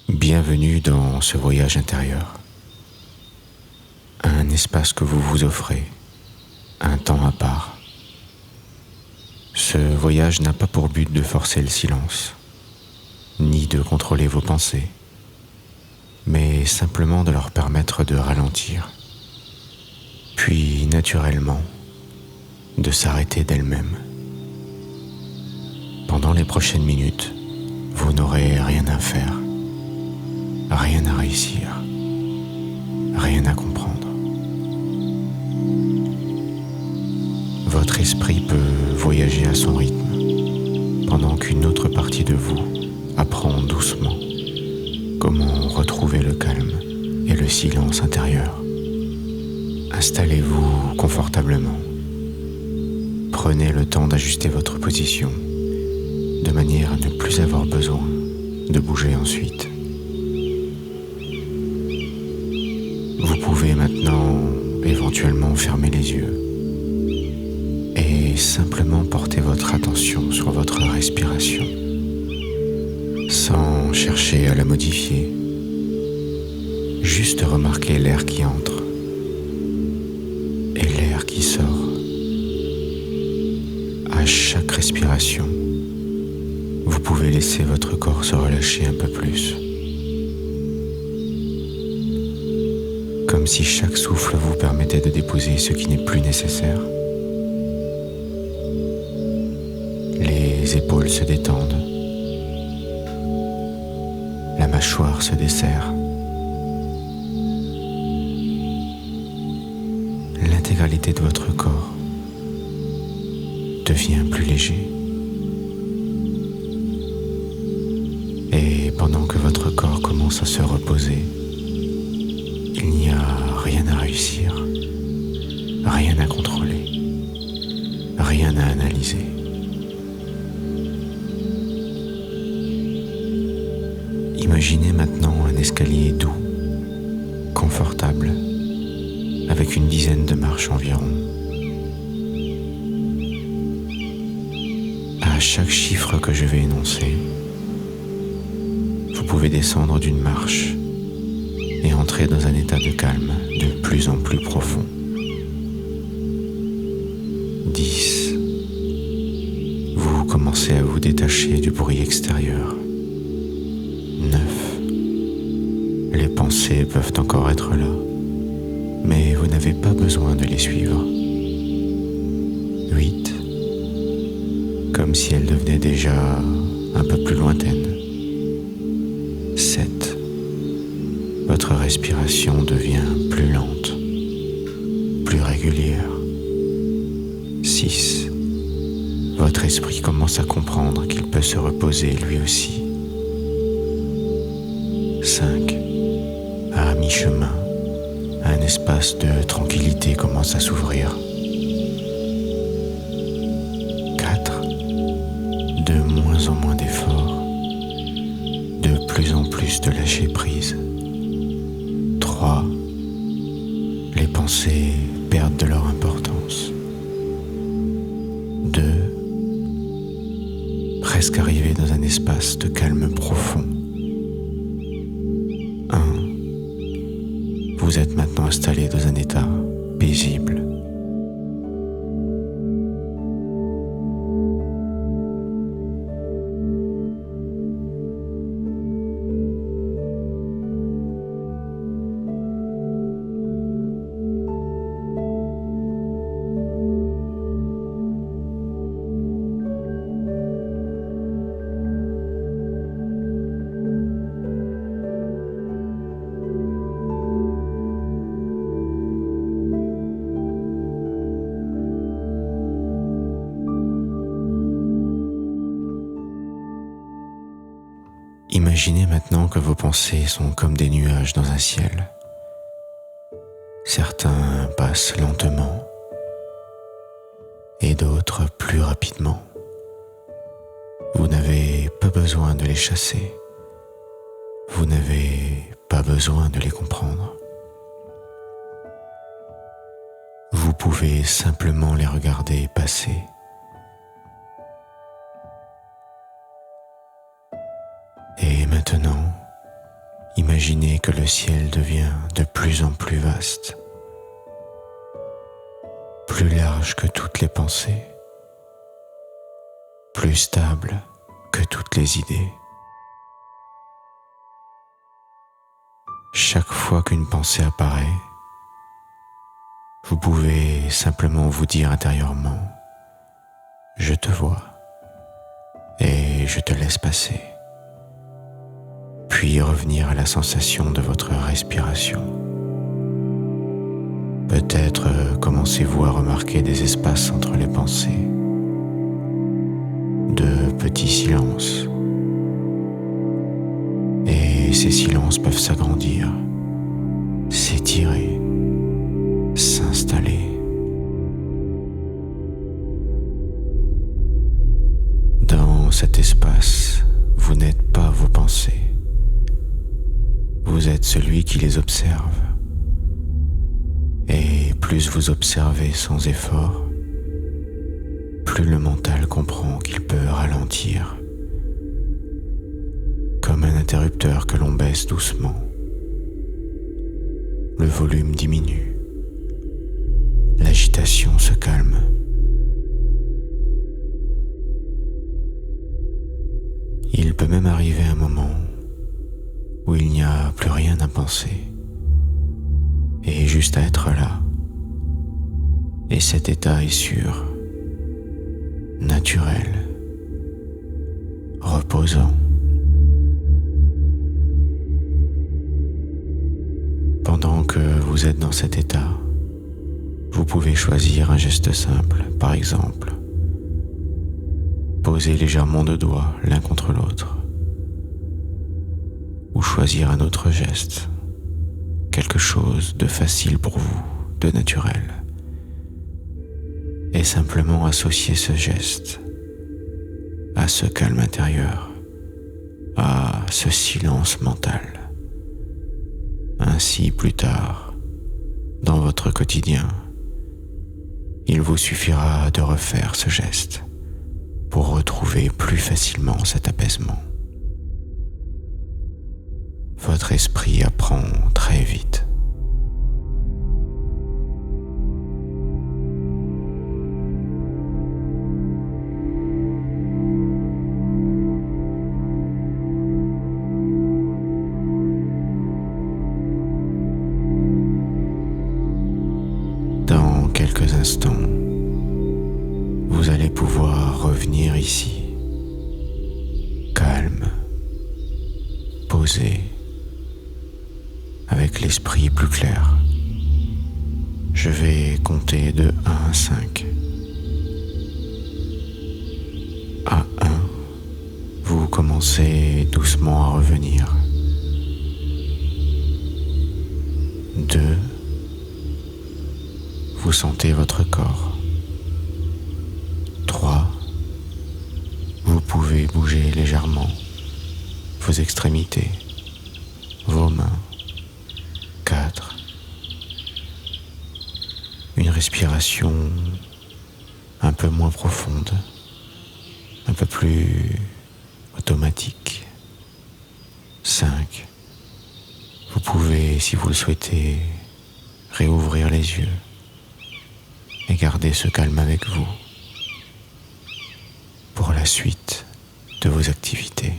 Bienvenue dans ce voyage intérieur. Un espace que vous vous offrez, un temps à part. Ce voyage n'a pas pour but de forcer le silence, ni de contrôler vos pensées, mais simplement de leur permettre de ralentir, puis naturellement de s'arrêter d'elles-mêmes. Pendant les prochaines minutes, vous n'aurez rien à faire, rien à réussir, rien à comprendre. Votre esprit peut voyager à son rythme, pendant qu'une autre partie de vous apprend doucement comment retrouver le calme et le silence intérieur. Installez-vous confortablement. Prenez le temps d'ajuster votre position, de manière à ne plus avoir besoin de bouger ensuite. Vous pouvez maintenant éventuellement fermer les yeux et simplement porter votre attention sur votre respiration, sans chercher à la modifier. Juste remarquer l'air qui entre et l'air qui sort. À chaque respiration, vous pouvez laisser votre corps se relâcher un peu plus. Comme si chaque souffle vous permettait de déposer ce qui n'est plus nécessaire. Les épaules se détendent. La mâchoire se desserre. L'intégralité de votre corps devient plus léger. Et pendant que votre corps commence à se reposer, il n'y a rien à réussir, rien à contrôler, rien à analyser. Imaginez maintenant un escalier doux, confortable, avec une dizaine de marches environ. À chaque chiffre que je vais énoncer, vous pouvez descendre d'une marche et entrer dans un état de calme de plus en plus profond. 10. Vous commencez à vous détacher du bruit extérieur. 9. Les pensées peuvent encore être là, mais vous n'avez pas besoin de les suivre. 8. Comme si elles devenaient déjà un peu plus lointaines. 7. Votre respiration devient plus lente, plus régulière. 6. Votre esprit commence à comprendre qu'il peut se reposer lui aussi. 5. À mi-chemin, un espace de tranquillité commence à s'ouvrir. 4. De moins en moins d'efforts, de plus en plus de lâcher prise. 3. Les pensées perdent de leur importance. 2. Presque arrivé dans un espace de calme profond. 1. Vous êtes maintenant installé dans un état paisible. Imaginez maintenant que vos pensées sont comme des nuages dans un ciel. Certains passent lentement et d'autres plus rapidement. Vous n'avez pas besoin de les chasser. Vous n'avez pas besoin de les comprendre. Vous pouvez simplement les regarder passer. Et maintenant, Imaginez que le ciel devient de plus en plus vaste, plus large que toutes les pensées, plus stable que toutes les idées. Chaque fois qu'une pensée apparaît, vous pouvez simplement vous dire intérieurement « Je te vois » et je te laisse passer. Puis revenir à la sensation de votre respiration. Peut-être commencez-vous à remarquer des espaces entre les pensées, de petits silences. Et ces silences peuvent s'agrandir, s'étirer, s'installer. Dans cet espace, vous n'êtes pas vos pensées. Vous êtes celui qui les observe. Et plus vous observez sans effort, plus le mental comprend qu'il peut ralentir, comme un interrupteur que l'on baisse doucement. Le volume diminue, l'agitation se calme. Il peut même arriver un moment où il n'y a plus rien à penser, et juste à être là. Et cet état est sûr, naturel, reposant. Pendant que vous êtes dans cet état, vous pouvez choisir un geste simple, par exemple, poser légèrement deux doigts l'un contre l'autre, ou choisir un autre geste, quelque chose de facile pour vous, de naturel, et simplement associer ce geste à ce calme intérieur, à ce silence mental. Ainsi, plus tard, dans votre quotidien, il vous suffira de refaire ce geste pour retrouver plus facilement cet apaisement. Votre esprit apprend très vite. Dans quelques instants, vous allez pouvoir revenir ici, calme, posé, avec l'esprit plus clair. Je vais compter de 1 à 5. À 1, vous commencez doucement à revenir. 2, vous sentez votre corps. 3, vous pouvez bouger légèrement vos extrémités, vos mains. 4, une respiration un peu moins profonde, un peu plus automatique. 5, vous pouvez, si vous le souhaitez, réouvrir les yeux et garder ce calme avec vous pour la suite de vos activités.